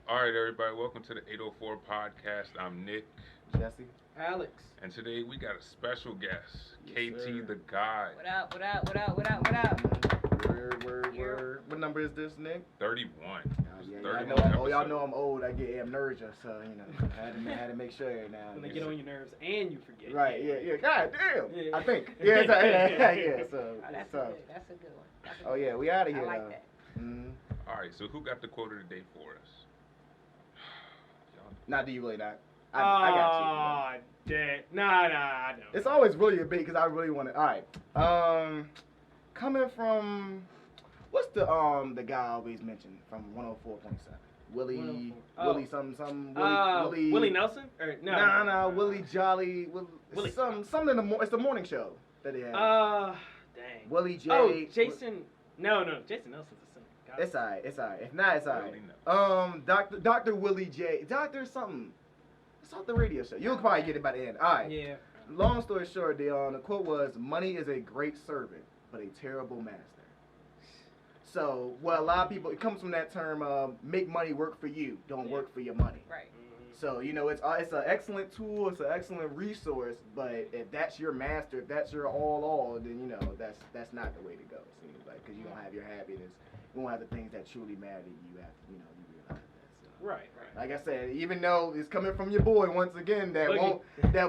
All right, everybody, welcome to the 804 podcast. I'm Nick, Jesse. Alex. and today we got a special guest, Yes, KT sir. the God, What up, what up, what up, what up, what up? Word. What number is this, Nick? 31. Yeah, 31 y'all know episode. I'm old. I get amnesia, so I had to make sure now. When they get on your nerves and you forget. Right? Yeah. God damn. Yeah. I think. Yeah. Yeah. So. Oh, that's so. a good. That's a good one. That's a good Oh yeah, one. we out of I here. like that. Mm-hmm. All right, so who got the quote of the day for us? Not do you really not? I got Aw, damn. Nah, I don't. you. It's always really a bait because I really want to. All right. Coming from what's the guy I always mentioned from 104.7? Willie 104. Willie something Willie Willie Nelson? Or no? Nah, Willie Jolly. Willie. Something in the it's the morning show that they have. Dang. Willie J. Oh, Jason. No, Jason Nelson's a singer. God. It's alright. If not, it's alright. Willie Dr. Willie J. Doctor something. It's off the radio show. You'll probably get it by the end. Alright. Yeah. Long story short, the quote was, "Money is a great servant, but a terrible master." So, well, a lot of people, it comes from that term, make money work for you, don't work for your money. Right. So, it's an excellent tool, it's an excellent resource, but if that's your master, if that's your all, then, that's not the way to go, it seems like, because you don't have your happiness, you won't have the things that truly matter to you after, you realize that. So. Right. Like I said, even though it's coming from your boy once again, that Boogie.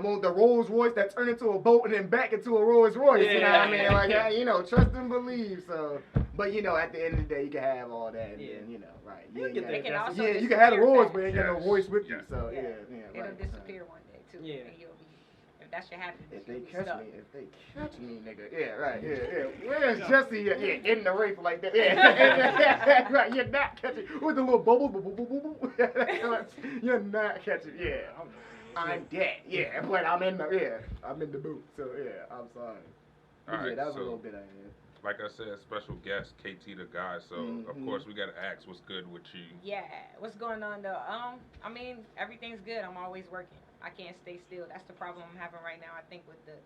won't the Rolls Royce that turned into a boat and then back into a Rolls Royce. You know what I mean? Like trust and believe. So, but at the end of the day, you can have all that, and then right? You get They can that. also You can have the Rolls, disappear but you ain't got no Yes. voice with you. Yes. So Yeah. yeah, It'll right. disappear one day too. Yeah. And you'll be, if that's your happiness, If they you'll be catch stuck. me, nigga. Yeah, right. Yeah. Where's Jesse? Yeah, in the race like that. Yeah, right. You're not catching with the little bubbles. You're not catching. Yeah. I'm dead. Yeah, but I'm in the boot. So I'm sorry. All right, that was a so- little bit out here. Like I said, special guest, KT the God. So, of Mhm. course, we got to ask what's good with you. Yeah. What's going on though? I mean, everything's good. I'm always working. I can't stay still. That's the problem I'm having right now. I think with the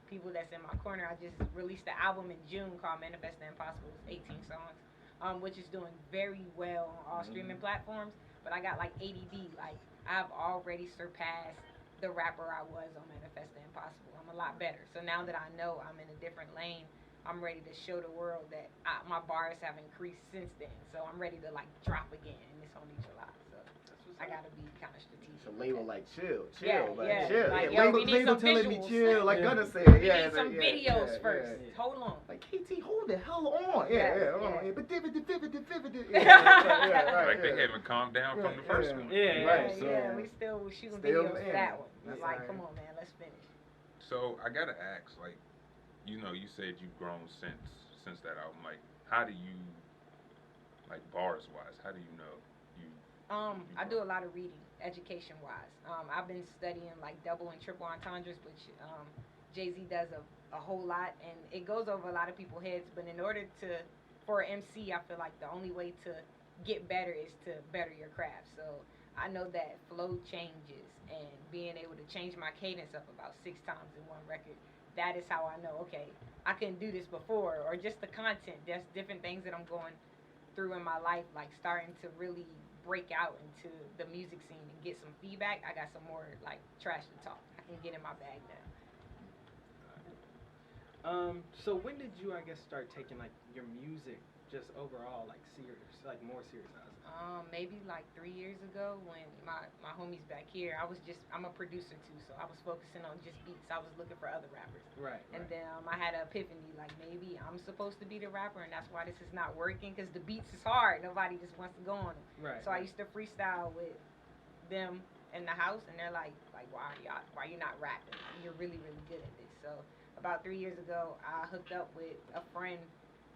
people that's in my corner. I just released an album in June called Manifest the Impossible. It's 18 songs, which is doing very well on all streaming platforms. But I got like ADD. Like I've already surpassed the rapper I was on Manifest the Impossible. I'm a lot better. So now that I know I'm in a different lane, I'm ready to show the world that my bars have increased since then. So I'm ready to like drop again, and it's only July. So I gotta be kind of strategic. So label like chill, Yeah, like yeah. chill. Like, yeah, yo, we need label some telling me visuals. chill, like Yeah. Gunna said. We Yeah, need some yeah, videos yeah, first. yeah. Hold on. Like KT, hold the hell on. Yes, Hold on. yes. But right. Like they haven't calmed down from the first one. Yeah. Right, so- Yeah, we still shooting Still videos for in. that one. That's It's like, right. come on, man, let's finish. So I gotta ask, like, you said you've grown since that album. Like, how do you, like, bars wise, how do you know you? I do a lot of reading, education wise. I've been studying like double and triple entendres, which Jay-Z does a whole lot, and it goes over a lot of people's heads. But in order for an MC, I feel like the only way to get better is to better your craft. So I know that flow changes, and being able to change my cadence up about 6 times in one record, that is how I know, okay, I couldn't do this before, or just the content. There's different things that I'm going through in my life, like starting to really break out into the music scene and get some feedback. I got some more like trash to talk. I can get in my bag now. So when did you, I guess, start taking like your music just overall like serious, like more serious? Maybe like 3 years ago when my homies back here, I'm a producer too, so I was focusing on just beats. I was looking for other rappers. Right. And then I had an epiphany, like maybe I'm supposed to be the rapper, and that's why this is not working, because the beats is hard. Nobody just wants to go on them. Right. So I used to freestyle with them in the house, and they're like why you not rapping? You're really, really good at this. So about 3 years ago, I hooked up with a friend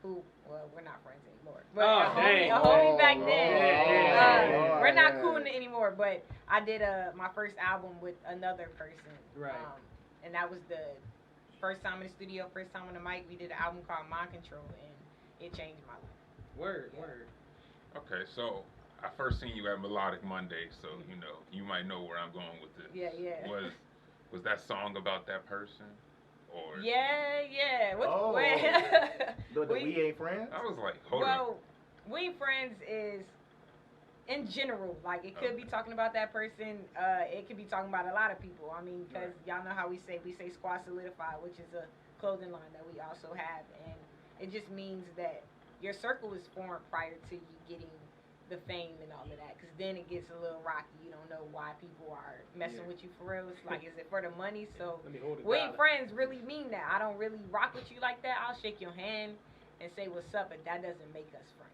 who, well, we're not friends anymore. But Oh, dang. a homie back Oh, then. yeah. We're not cool anymore, but I did my first album with another person. Right. And that was the first time in the studio, first time on the mic. We did an album called Mind Control, and it changed my life. Word. Okay, so I first seen you at Melodic Monday, so you might know where I'm going with this. Yeah. Was that song about that person, or? Yeah. Oh. The We We Ain't Friends? I was like, hold on. Well, We Ain't Friends is in general, like it could be talking about that person. It could be talking about a lot of people. I mean, because y'all know how we say Squad Solidified, which is a clothing line that we also have, and it just means that your circle is formed prior to you getting the fame and all of that, because then it gets a little rocky. You don't know why people are messing with you for real. It's like, is it for the money? So we ain't friends really mean that. I don't really rock with you like that. I'll shake your hand and say what's up, but that doesn't make us friends.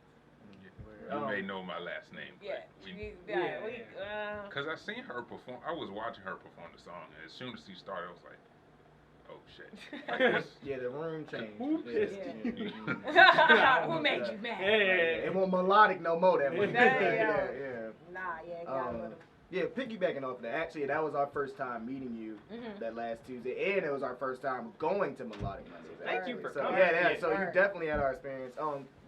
You may know my last name. Because I seen her perform. I was watching her perform the song, and as soon as she started, I was like, oh shit. Like this. Yeah, the room changed. Who pissed you? Who made you mad? It won't melodic no more. That much. Yeah. Nah, got a little. Yeah, piggybacking off of that. Actually, that was our first time meeting you that last Tuesday, and it was our first time going to Melodic Mondays. Thank you for so, coming. So you definitely had our experience.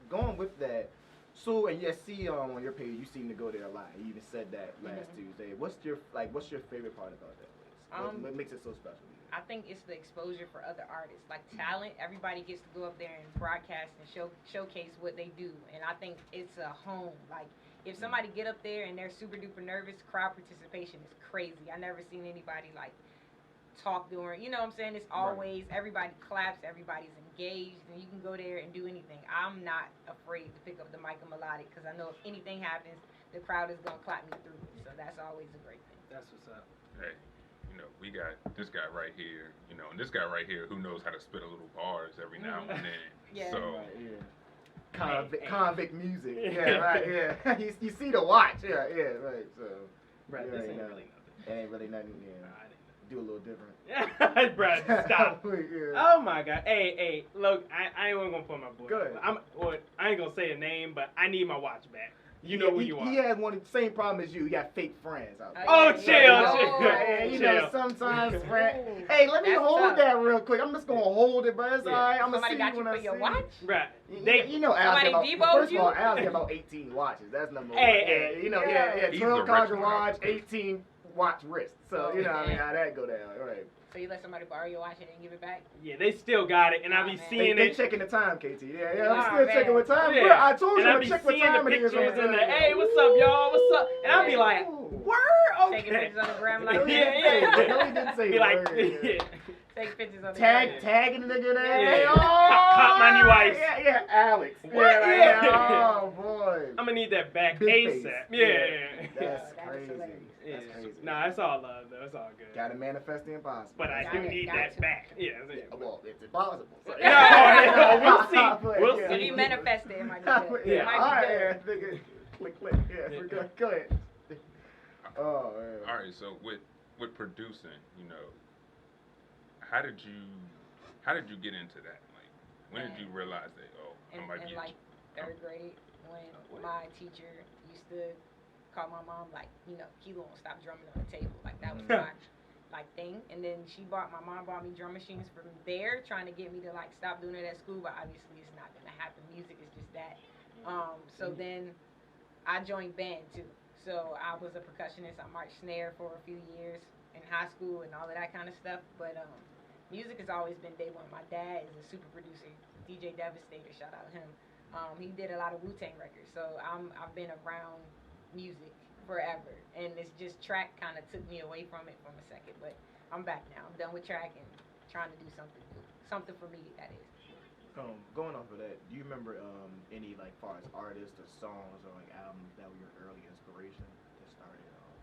Going with that. So, and yeah, see on your page, you seem to go there a lot. You even said that last Tuesday. What's your favorite part about that place? What makes it so special? I think it's the exposure for other artists. Like talent, everybody gets to go up there and broadcast and showcase what they do. And I think it's a home. Like if somebody get up there and they're super duper nervous, crowd participation is crazy. I never seen anybody like talk during, you know what I'm saying? It's always everybody claps, everybody's engaged, and you can go there and do anything. I'm not afraid to pick up the mic and melodic because I know if anything happens, the crowd is gonna clap me through. So that's always a great thing. That's what's up. Hey, we got this guy right here, and this guy right here who knows how to spit a little bars every now and then. Yeah. So. Convict music. Yeah, right. Yeah. you see the watch. Yeah, right. So. Right. This ain't really nothing. It ain't really nothing. Yeah. Do a little different. Yeah, bro, stop. Oh my God. Hey, look, I ain't gonna put my boy. Good. I ain't gonna say a name, but I need my watch back. You know who you are. He had one of the same problem as you. He got fake friends out there. Chill. You know, sometimes friends. Hey, let me hold that real quick. I'm just gonna hold it, but it's all right. I'm gonna see got you when I for see your watch? Right. You know, Al's first of all, Al's got about 18 watches. That's number one. Hey, 12 car garage, 18 watch wrist. So you know, how that go down. All right. So you let somebody borrow your watch and then give it back? Yeah, they still got it, and I be seeing they it. checking the time, KT. Yeah, I'm still checking what time. Yeah. Bro, I told you to check what time it is. And hey, what's up, y'all? What's up? And I'll be like, word? Okay. Taking pictures on the gram like yeah. No, he didn't say be like, take pictures on the tagging the nigga there. Yeah. Cop my new ice. Yeah, Alex. What? Oh boy. I'm gonna need that back Big ASAP. face. Yeah. That's crazy. Yeah. That's crazy. Nah, it's all love though. It's all good. Gotta manifest the impossible. But I do need that back. Yeah. Well, it's impossible. So. We'll see. We'll see. If you manifest it, it might be good. Yeah. All right. Good. Click. Yeah. Go ahead. Oh man. All right. So with producing, how did you get into that? Like, when did you realize that? I might be. In like third grade, when my teacher used to call my mom, like, Kilo won't stop drumming on the table. Like, that was my thing. And then my mom bought me drum machines from there, trying to get me to like stop doing it at school, but obviously it's not gonna happen. Music is just that. So then I joined band too. So I was a percussionist. I marched snare for a few years in high school and all of that kind of stuff. But music has always been day one. My dad is a super producer, DJ Devastator, shout out him. He did a lot of Wu-Tang records, so I've been around music forever, and it's just track kind of took me away from it for a second, but I'm back now. I'm done with track and trying to do something new, something for me, that is. Going off of that, do you remember any like far as artists or songs or like albums that were your early inspiration that started it off?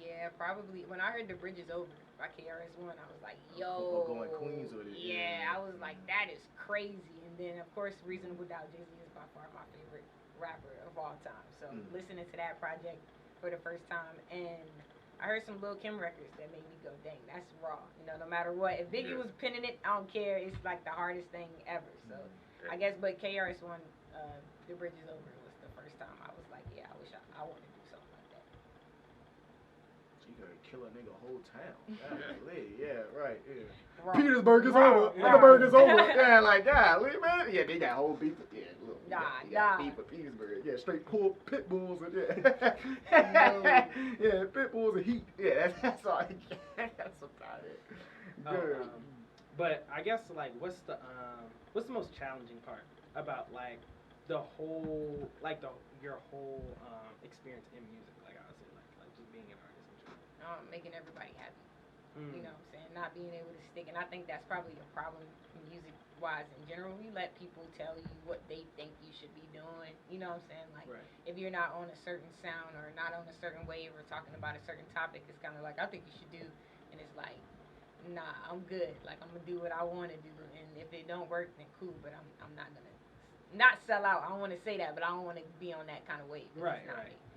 Yeah, probably when I heard The Bridge Is Over by KRS-One, I was like, yo. Going Queens with it. Yeah, I was like, that is crazy. And then, of course, Reasonable Doubt, Jay-Z is by far my favorite rapper of all time. So listening to that project for the first time, and I heard some Lil' Kim records that made me go, dang, that's raw. No matter what. If Biggie was penning it, I don't care. It's like the hardest thing ever. So I guess, but KRS-One, The Bridge Is Over was the first time I was like, yeah, I wish I wanted to do something like that. You could kill a nigga whole town. Yeah, right. Yeah. Raw. Petersburg is over. Petersburg is over. Yeah, like golly, man. Yeah, they got whole beef. Yeah, look. Got beef with Petersburg. Yeah, straight pull pit bulls and yeah, pit bulls and heat. Yeah, that's all. That's about it. Good. But I guess like, what's the most challenging part about like the whole your whole experience in music? Like I said, like just being an artist in general. Making everybody happy. You know what I'm saying? Not being able to stick. And I think that's probably a problem music-wise in general. You let people tell you what they think you should be doing. You know what I'm saying? Like, if you're not on a certain sound or not on a certain wave or talking about a certain topic, it's kind of like, I think you should do. And it's like, nah, I'm good. Like, I'm going to do what I want to do. And if it don't work, then cool. But I'm not going to. Not sell out. I don't want to say that, but I don't want to be on that kind of wave. Right.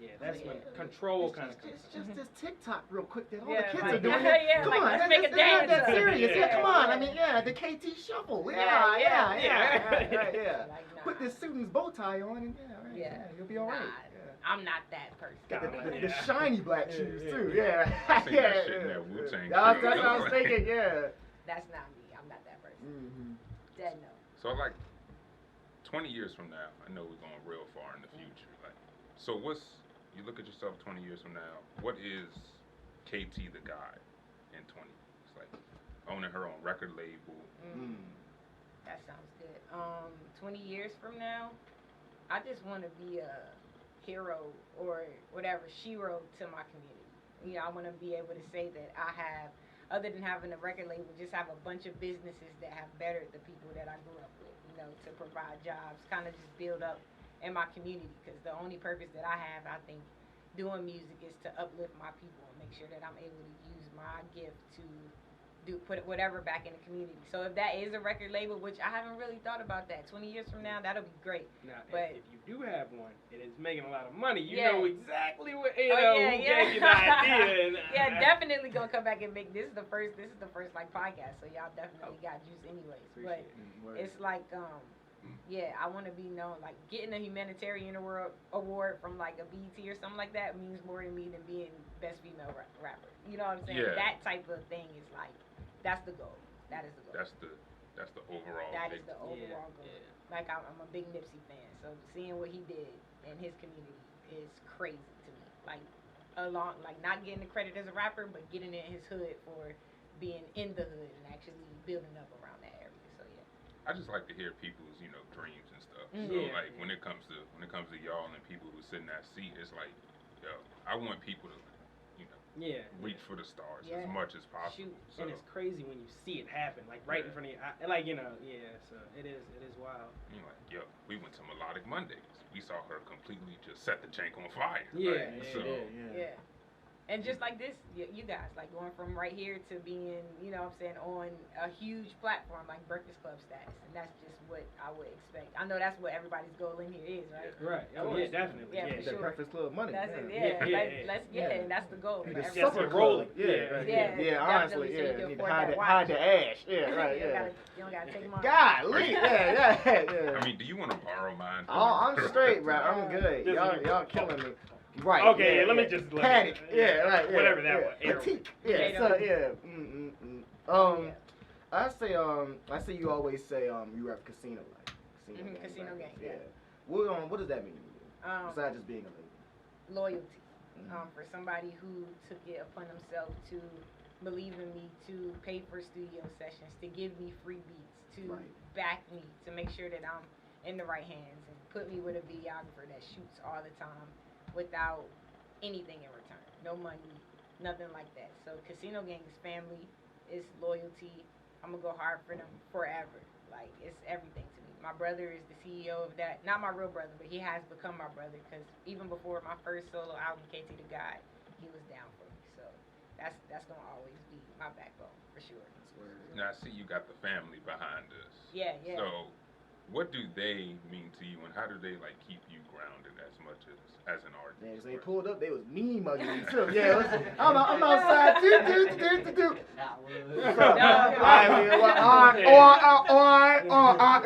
Yeah, that's when control kind of comes. It's just this TikTok real quick that all Yeah, the kids like, are doing. yeah, Come like, on, let's make a it's not that dance. serious. Yeah. Yeah, come on. I mean, yeah, the KT shuffle. Yeah. Yeah. Like, nah. Put this suit and bow tie on, and you'll be all right. I'm not that person. Got Yeah. the shiny black shoes too. Yeah. I seen that shit in that Wu-Tang That's film. what I was thinking. Yeah. That's not me. I'm not that person. Mm-hmm. Dead no. So like 20 years from now, I know we're going real far in the future. Like, so you look at yourself 20 years from now, what is KT the God in 20 years? Like owning her own record label. That sounds good. 20 years from now, I just want to be a hero or whatever, shero to my community. You know, I want to be able to say that I have, other than having a record label, just have a bunch of businesses that have bettered the people that I grew up with, you know, to provide jobs, kind of just build up in my community, because the only purpose that I have, I think, doing music is to uplift my people and make sure that I'm able to use my gift to put whatever back in the community. So if that is a record label, which I haven't really thought about that, 20 years from now, that'll be great. Now, but if you do have one and it's making a lot of money, you Yeah. know exactly what who yeah. gave you the idea. And, Yeah, definitely gonna come back and make this is the first like podcast, so y'all definitely got juice anyways. But it's like yeah, I want to be known, like getting a humanitarian award from like a BET or something like that means more to me than being best female rapper. You know what I'm saying? Yeah. That type of thing is like, that's the goal. That is the goal. That's the overall. That is the overall goal. Yeah. Like I'm a big Nipsey fan, so seeing what he did in his community is crazy to me. Like not getting the credit as a rapper, but getting in his hood for being in the hood and actually building up around that area. So yeah. I just like to hear people's, dreams and stuff. So like when it comes to y'all and people who sit in that seat, it's like, yo, I want people to, reach for the stars as much as possible. Shoot. So, and it's crazy when you see it happen, like right in front of you. So it is wild. you're like, yo, we went to Melodic Mondays. We saw her completely just set the jank on fire. Yeah, right? yeah, So Yeah. And just like this, you guys, like going from right here to being, on a huge platform like Breakfast Club status. And that's just what I would expect. I know that's what everybody's goal in here is, right? Right. Oh yeah, definitely. Yeah, The for sure. Breakfast Club money. That's it, Yeah. Let's and that's the goal. The for Just supper get club. rolling. Yeah, honestly, definitely, so you can Need to afford that hide watch. the ash. Yeah, right, you yeah. don't gotta take mine. Golly, yeah. I mean, do you want to borrow mine? Oh, I'm straight, bro. I'm good. Y'all killing me. Right. Okay, let me just Paddock. Yeah, right. Yeah, whatever that yeah. was. Petite. Yeah. So yeah. I say you always say you rap casino life. Casino gang. Yeah. What does that mean to you? Besides just being a lady. Loyalty. For somebody who took it upon himself to believe in me, to pay for studio sessions, to give me free beats, to back me, to make sure that I'm in the right hands, and put me with a videographer that shoots all the time without anything in return. No money, nothing like that. So Casino Gang is family, it's loyalty. I'm gonna go hard for them forever. Like, it's everything to me. My brother is the CEO of that. Not my real brother, but he has become my brother, because even before my first solo album, KT the God, he was down for me. So that's gonna always be my backbone for sure. Now I see you got the family behind us. Yeah. So, what do they mean to you, and how do they keep you grounded as much as an artist? Man, they pulled up, they was mean mugging me too. Yeah, I'm outside. Do.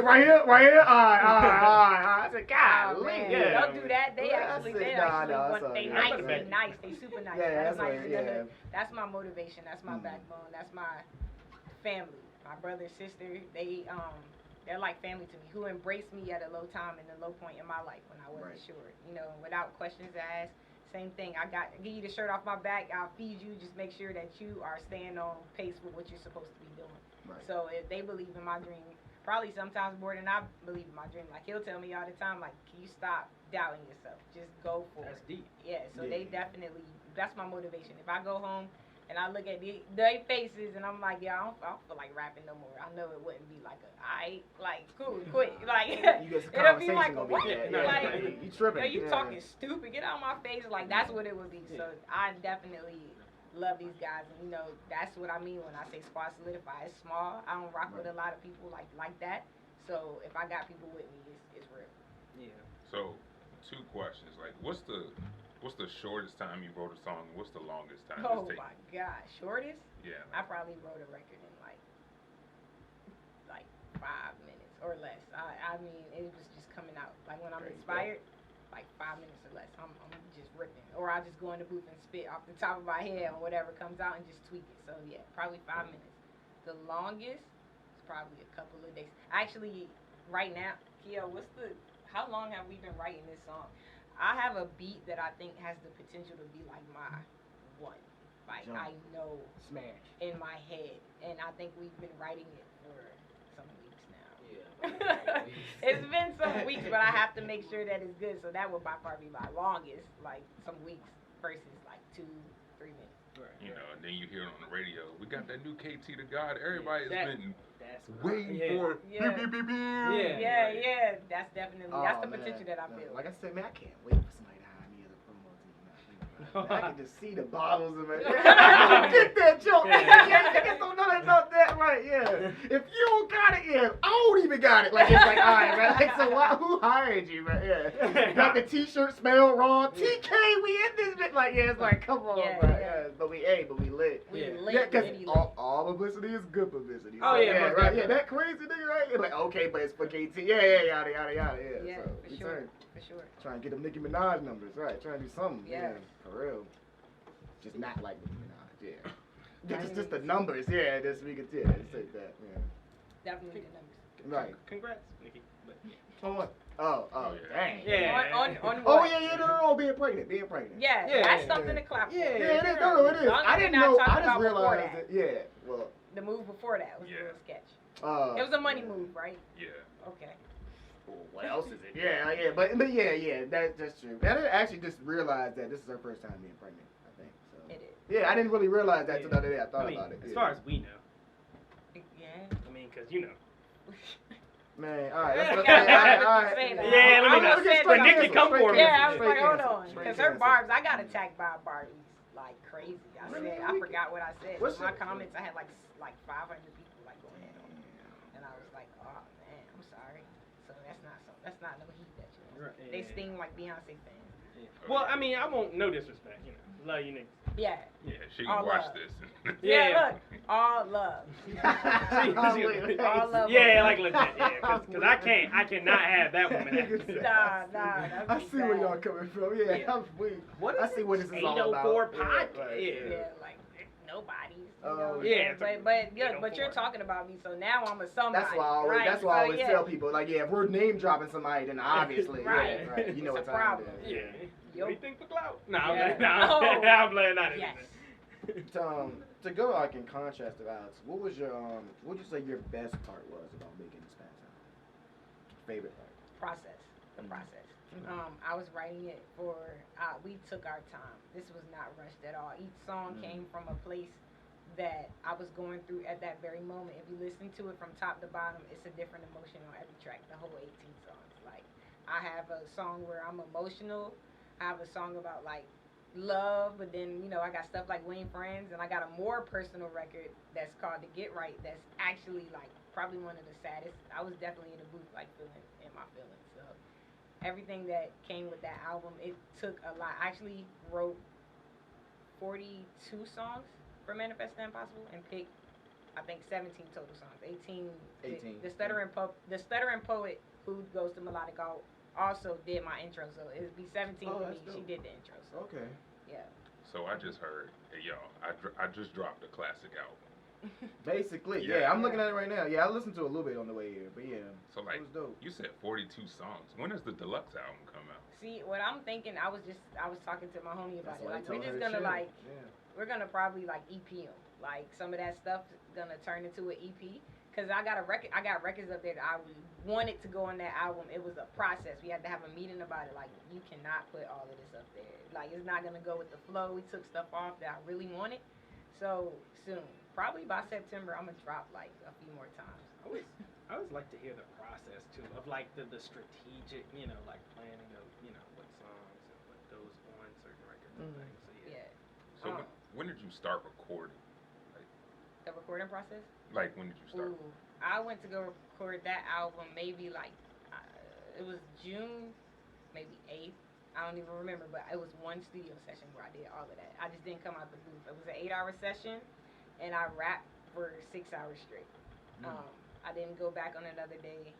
Right here. I said, God, Don't do that. They actually want. They nice. nice. They super nice. Yeah, That's my motivation. That's my backbone. That's my family. My brother, sister. They're like family to me, who embraced me at a low time and a low point in my life when I wasn't sure. Without questions asked. Same thing. I give you the shirt off my back. I'll feed you. Just make sure that you are staying on pace with what you're supposed to be doing. Right. So if they believe in my dream, probably sometimes more than I believe in my dream. Like he'll tell me all the time, like, can you stop doubting yourself? Just go for That's it. deep. Yeah, so Yeah. they definitely, that's my motivation. If I go home and I look at their faces and I'm like, yeah, I don't feel like rapping no more. I know it wouldn't be like like, cool, quit. Like, You get some it'll be conversation like, gonna what? be Yeah, like, you tripping. Yo, you talking stupid. Get out of my face. Like, that's what it would be. So I definitely love these guys. And, you know, that's what I mean when I say Squad Solidify. It's small. I don't rock with a lot of people like that. So if I got people with me, it's real. Yeah. So, 2 questions. Like, what's the shortest time you wrote a song? And what's the longest time Oh, it's taken? my God. Shortest? Yeah. I probably wrote a record in like 5 minutes or less. I mean, it was just coming out. Like when I'm Crazy, inspired, like 5 minutes or less, I'm just ripping. Or I just go in the booth and spit off the top of my head on whatever comes out and just tweak it. So yeah, probably 5 minutes. The longest is probably a couple of days. Actually, right now, Keo, how long have we been writing this song? I have a beat that I think has the potential to be like my one. Like Jump. I know Smash. in my head, and I think we've been writing it for some weeks now. Yeah. It's been some weeks, but I have to make sure that it's good. So that would by far be my longest, like some weeks versus like 2-3 minutes. Right. You know, and then you hear it on the radio. We got that new KT the God. Everybody's been That's waiting yeah. for. Yeah. Beep, beep, beep, beep. Yeah. Yeah, that's definitely that's the Oh, man. potential that I feel. Like I said, man, I can't wait for somebody to hire me as a promo team. I can just see the bottles of it. Get that joke. Yeah, niggas don't know about that, right? Yeah. If you don't got it, yeah, I don't even got it. Like it's like, all right, man. Like, so who hired you, man? Yeah. Got the T-shirt smell wrong. TK, we in this bit. Like, yeah, it's like, come on, Yeah, bro. yeah. Yeah. But we lit. We Yeah. lit, Yeah, because litty lit. all publicity is good publicity. Oh, So, yeah, most right. definitely. Yeah, that crazy nigga, right? It's like, okay, but it's for KT. Yeah, yada, yada, yada. Yeah, Yeah, so for we sure. turn. For sure. Trying to get them Nicki Minaj numbers, right? Trying to do something. Yeah. Yeah, for real. Just not like Nicki Minaj, yeah. I Just the mean- numbers, yeah. This we could, yeah, just take that, yeah. Definitely the numbers. Right. Congrats, Nikki. But, On what? Oh, yeah. dang. Yeah. On Oh what? yeah, no, being pregnant. Yeah, Yeah, that's yeah, something to clap for. Yeah, Yeah, it is. No, it is. Long as I we're didn't not know. talking I just about before realized that. that. Yeah. Well. The move before that was Yeah. a little sketch. It It was a money move, right? Yeah. Okay. What else is it? Yeah, but yeah, that's true. I didn't actually just realize that this is her first time being pregnant. I think so. It is. Yeah, I didn't really realize that till the Yeah. other day. I thought I mean, about it. as Yeah. far as we know. Yeah. I mean, because, you know. Man, all right. Yeah, Let's you all gotta right. say that. Yeah, let me I'm not. gonna say For that. Nikki, come for me. Yeah, I was Straight like, hold cancel. on, Straight because her cancel. barbs, I got attacked by Barbies like crazy. Really? I forgot what I said. What's In my it- comments, I had like 500 people like going in on me, and I was like, oh man, I'm sorry. So that's not no heat that you want. Right, They yeah. sting like Beyonce fans. Well, I mean, I won't, no disrespect, you know. Love you, niggas. Yeah. Yeah, she All can watch love. this. Yeah, Yeah. look, all love. All love. Yeah, like legit, yeah, because I cannot have that woman. Nah, that's I see where y'all coming from. Yeah, Yeah. I'm weak. What is I see what this is all about. 804 Yeah, podcast. right. Yeah. Yeah, like nobody's. You Oh, know, yeah, but it's but you're 804. talking about me, so now I'm a somebody. That's why I always, right? that's why I So, always yeah. tell people, like, yeah, if we're name dropping somebody, then obviously, Right. yeah, right. You know It's what a time problem. it is. Yeah. Yo. What do you think for clout? Nah, Yeah. I'm playing. I'm playing that. Yes. To go like in contrast to Alex, what was your what would you say your best part was about making this past time? Favorite part? The process. I was writing it for. We took our time. This was not rushed at all. Each song came from a place that I was going through at that very moment. If you listen to it from top to bottom, it's a different emotion on every track. The whole 18 songs. Like I have a song where I'm emotional. I have a song about like love, but then I got stuff like We Ain't Friends, and I got a more personal record that's called To Get Right. That's actually like probably one of the saddest. I was definitely in the booth like feeling in my feelings. So everything that came with that album, it took a lot. I actually wrote 42 songs for Manifest the Impossible and picked I think 17 total songs. 18. 18. The stuttering poet who goes to Melodic also did my intro, so it'd be 17 Oh, for me. that's dope. She did the intro. So Okay. yeah. So I just heard, hey y'all, I just dropped a classic album. Basically, Yeah. yeah. I'm looking at it right now. Yeah, I listened to it a little bit on the way here, but yeah, So like, it was dope. you said 42 songs. When does the deluxe album come out? See, what I'm thinking, I was talking to my homie about That's it. why Like I we're told just her to gonna chill. like Yeah. we're gonna probably like EP them. Like some of that stuff gonna turn into an EP, Cause I got records up there that I wanted to go on that album. It was a process. We had to have a meeting about it. Like, you cannot put all of this up there. Like, it's not gonna go with the flow. We took stuff off that I really wanted. So soon, probably by September, I'm gonna drop like a few more times. I always like to hear the process too of like the strategic, like planning of what songs and what goes on certain records and things. So yeah. So when did you start recording? The recording process? Like, when did you start? Ooh, I went to go record that album maybe like, it was June, maybe 8th. I don't even remember, but it was one studio session where I did all of that. I just didn't come out the booth. It was an 8-hour session, and I rapped for 6 hours straight. I didn't go back on another day.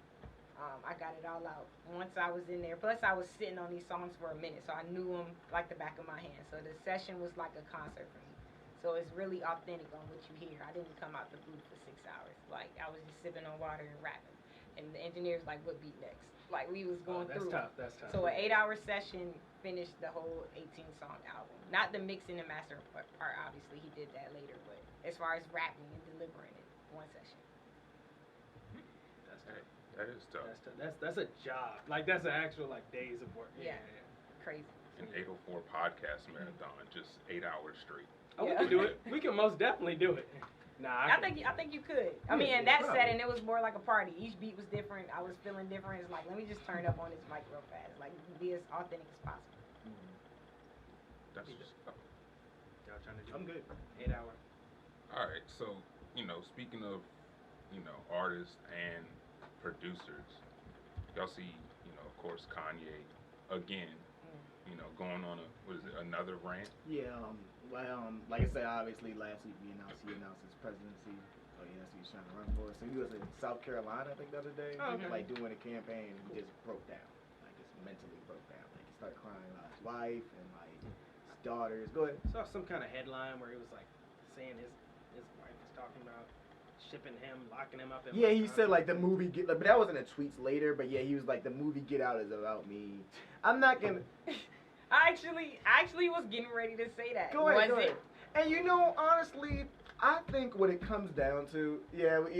I got it all out once I was in there. Plus, I was sitting on these songs for a minute, so I knew them like the back of my hand. So the session was like a concert for me. So it's really authentic on what you hear. I didn't come out the booth for 6 hours. Like, I was just sipping on water and rapping. And the engineers like, what beat next? Like, we was going through. That's tough. So an 8-hour session finished the whole 18-song album. Not the mixing and mastering part, obviously. He did that later. But as far as rapping and delivering it, one session. That's tough. That is tough. That's a job. Like, that's an actual, like, days of work. Yeah. Crazy. An 804 podcast marathon, just 8 hours straight. Oh, we can do it. We can most definitely do it. Nah, I think you could. I mean, in that setting, it was more like a party. Each beat was different. I was feeling different. It's like, let me just turn up on this mic real fast. Like, be as authentic as possible. That's just y'all trying to do. I'm good. 8 hour. all right. So, speaking of, artists and producers, y'all see, of course, Kanye again, going on another rant. Yeah, like I said, obviously last week he announced his presidency. Oh yeah, that's what he's trying to run for. So he was in South Carolina, I think, the other day, like doing a campaign, and he just broke down, like just mentally broke down. Like he started crying about his wife and like his daughters. Go ahead. Saw some kind of headline where he was like saying his wife was talking about shipping him, locking him up. Yeah, he said like the movie but that was in the tweets later. But yeah, he was like the movie Get Out is about me. I'm not gonna. I actually was getting ready to say that. Go ahead. And honestly, I think what it comes down to,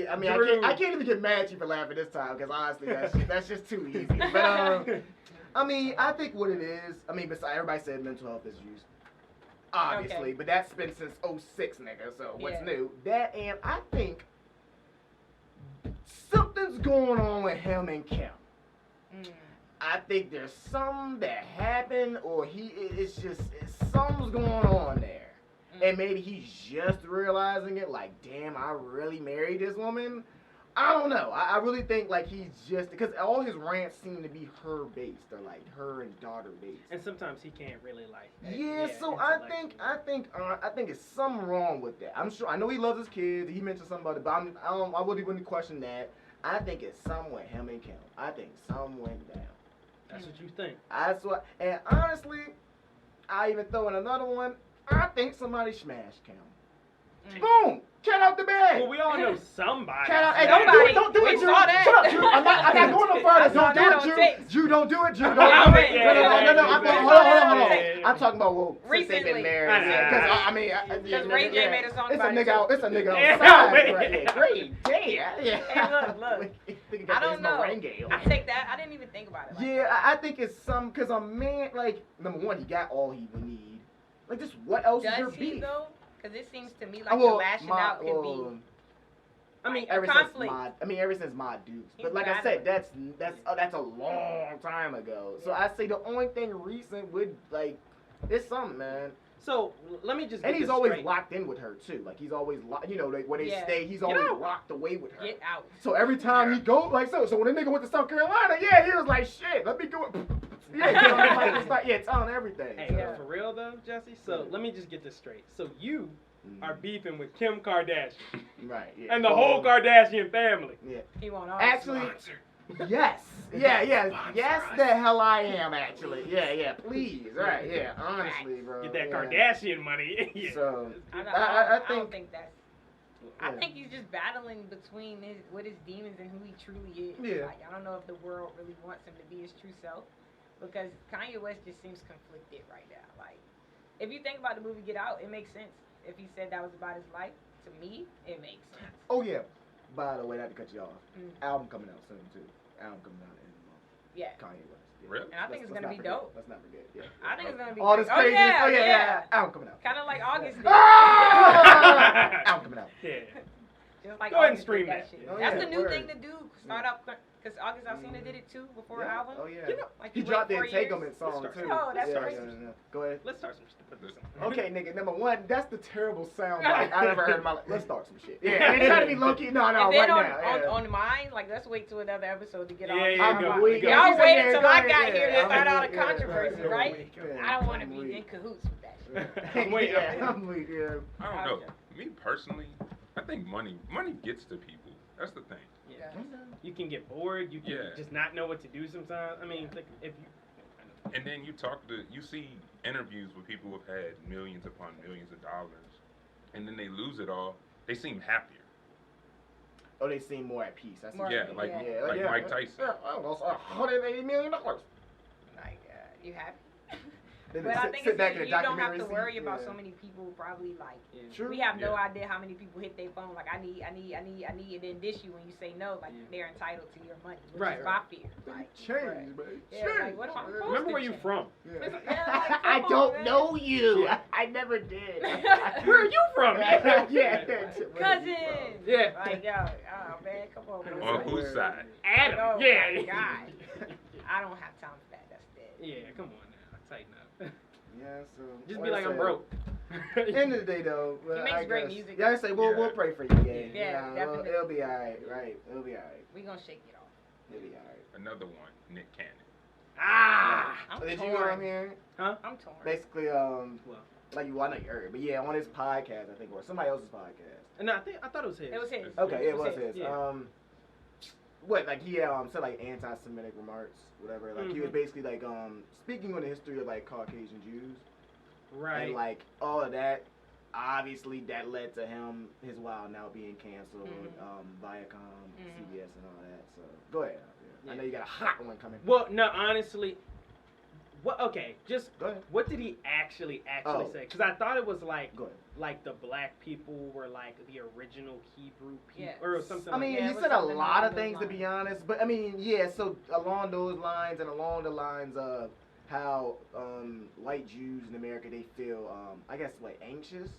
I mean, I can't even get mad at you for laughing this time because honestly, that's just too easy. But I mean, I think what it is, I mean, besides everybody said mental health issues, obviously, but that's been since '06, nigga. So what's new? That and I think something's going on with him and Kim. I think there's something that happened, or something's going on there. And maybe he's just realizing it, like, damn, I really married this woman. I don't know. I really think, like, he's just, because all his rants seem to be her based, or like her and daughter based. And sometimes he can't really like. So I think it's something wrong with that. I'm sure. I know he loves his kids. He mentioned something about it, but I wouldn't question that. I think it's something with him and Kim. I think something went down. That's what you think. That's what, and honestly, I even throw in another one. I think somebody smashed Kim. Boom! Cat out the bag. Well, we all know somebody. Cat out. Hey, don't do it, Drew. Shut up, Drew. I'm not going no further. Don't do it, Drew. Drew, don't do it, Drew. No. Hold on. I'm talking about since they've been married. Because Ray J made a song about it. It's a nigga outside. Great. Yeah. Hey, look. I don't know. I take that. I didn't even think about it. I think it's because a man, like, number one, he got all he would need. Like, just what else is your beef? Does he though? Because it seems to me like the lashing out could be. I mean, ever conflict. Since my Dukes. But like I said, that's a long time ago. So I say the only thing recent would it's something, man. So let me just. And he's always locked in with her too. Like he's always where they stay. He's always locked away with her. Get out. So every time he goes so when the nigga went to South Carolina, he was like, shit, let me go. Telling everything. Hey, for real though, Jesse. So let me just get this straight. So you are beefing with Kim Kardashian, right? Yeah. And the whole Kardashian family. Yeah. He won't actually. Yes. Yes, the hell I am actually. Yeah. Please, right? Yeah. Honestly, bro. Get that Kardashian money. So I don't think that's. I think he's just battling between his demons and who he truly is. Yeah. Like, I don't know if the world really wants him to be his true self. Because Kanye West just seems conflicted right now. Like, if you think about the movie Get Out, it makes sense. If he said that was about his life, to me, it makes sense. Oh, yeah. by the way, not to cut you off. Album coming out soon too. Album coming out in the month. Yeah. Kanye West. Yeah. Really? And I think it's gonna be forget. dope. Let's not forget. Yeah. I think it's gonna be all this great. craziness. Oh yeah. Album coming out. Kind of like August did. Album coming out. Yeah. Just like Go ahead and August stream did that. shit. Oh, That's yeah, the new word. thing to do. Start up because August Alsina did it too before Yeah. album. Oh yeah. You know, Like He you dropped wait the 4 years. Entanglement song Let's too. start. Oh, that's yeah, crazy. yeah. Go ahead. Let's start some shit to put this on. Okay, nigga. Number one, that's the terrible sound bite I ever heard in my life. Let's start some shit. Yeah, and trying to be low key. No, And right then now. Yeah. on mine, like let's wait till another episode to get Yeah, all. yeah, I'm go, weak. go. Y'all She said, waited yeah, till go I ahead, got yeah, here to I'm start all the weak, yeah, controversy, right? yeah, I don't want to I'm be weak. in cahoots with that shit. I'm waiting. Yeah, I'm weak. Yeah. I don't know. Me personally, I think money gets to people. That's the thing. Yeah. You can get bored. You can just not know what to do sometimes. I mean, like, if you. And then you see interviews with people who have had millions upon millions of dollars, and then they lose it all. They seem happier. Oh, they seem more at peace. That's More- Yeah, like yeah. Mike Tyson. Yeah, I lost $180 million. Like, you happy? Then But they I sit think back it's, in the you don't have documentary to scene. worry about Yeah. so many people probably like. Yeah. True. We have no Yeah. idea how many people hit their phone like I need, and then dish you when you say no, like they're entitled to your money, which Right, is right. my fear. Like, Change, man. yeah, like what am I supposed Remember to where you change? from? Yeah. Yeah, like, I come don't on, know you. Yeah. I never did. Where are you from? yeah. Cousin. Yeah. Like yo, oh man, come on, man. On whose side? Adam. Oh, yeah. my God. I don't have time for that. That's dead. Yeah, come on now. Tighten up. Yeah, so Just like be like, I I'm said, broke. End of the day, though, He makes great music. Yeah, I say we'll Yeah. pray for you, gang. Yeah, definitely. It'll be alright, right? It'll be alright. We gonna shake it off. It'll be alright. Another one, Nic Cannon. Ah! I'm Did you torn. know what I'm hearing? Huh? I'm torn. Basically, Well, like I know you heard, but yeah, on his podcast, I think, or somebody else's podcast. no, I thought it was his. It was his. Okay, it was his. Yeah. What, like he said like anti-Semitic remarks, whatever. Like he was basically like speaking on the history of like Caucasian Jews. Right. And like all of that, obviously that led to his Wild Now being canceled, Viacom, CBS, and all that. So go ahead. I know you got a hot one coming. Well, no, honestly, okay, just Go ahead. what did he actually Oh. say? Because I thought it was like Go ahead. like the black people were like the original Hebrew people Yeah. or something. I mean, Yeah, it he was said a something lot along of those things to lines. be honest, but I mean, yeah. So along those lines and along the lines of how white Jews in America they feel, I guess, anxious.